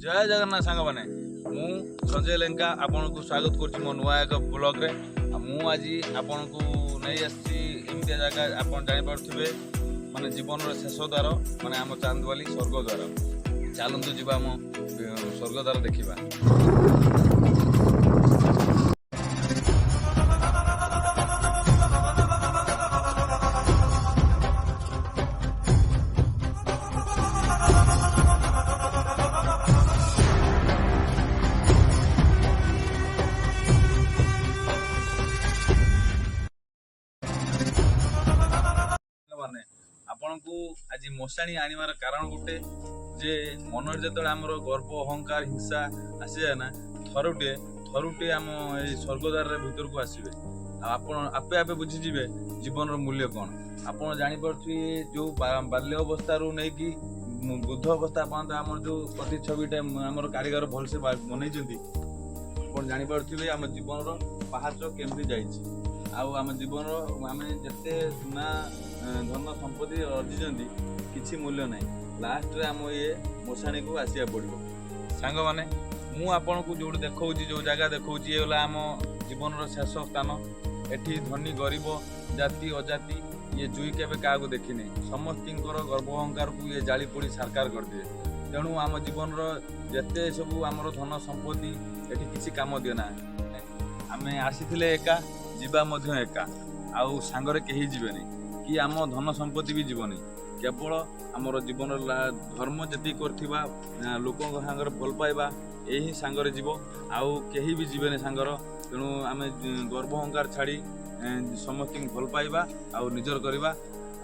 जय जगन्नाथ सांग मैंने मु संजय लेंका आपन को स्वागत कर मो नुआ एक ब्लॉग रे मु आज आपन को नहीं आमती जगह आप जापे माने जीवन शेष द्वार माने आम चांदवाली स्वर्ग द्वार चलतु जी आम स्वर्ग द्वार देखा। आपण को आज मशाणी आनिबार कारण गोटे जे मन जो आमर गर्व अहंकार हिंसा आसी जाए ना थरुटे आम स्वर्गद्वार भीतर को आसवे आपे आपे बुझीजे जीवन मूल्य कौन आप जापे जो बाल्य अवस्था नहीं कि वृद्ध अवस्था पर्यंत आम जो प्रतिछविटे आम कारीगर भलसे बनई आप जापे आम जीवन पहाच केमती जाम जीवन आम जिते सुना धन संपत्ति अर्जिंट किसी मूल्य ना लास्ट रे आम ये मशाणी को आसिया पड़ो सांग मैंने मुझे को जो देखा जो जगह देखा ये गला आम जीवन शेष स्थान एठी धनी गरीब जाति अजाति ये जुई केबे क्या देखने समस्त गर्व अहंकार को ये जाली पोड़ी साकार कर दिए तेणु आम जीवन जिते सब आमर धन संपत्ति एठी किसी काम दिए ना आम आसी एका जीवा एका आउ सांगरे कहीं जीवेनी कि आम धन संपत्ति भी जीवनी केवल आमर जीवन धर्म जी करथिबा लोकों सांगर भल पाइबा यही सांगरे जीव आउ कहीं भी जीवेनी सांगर तेणु आम गर्व अहंकार छाड़ी समस्त भल पाइबा आउ निजर करवा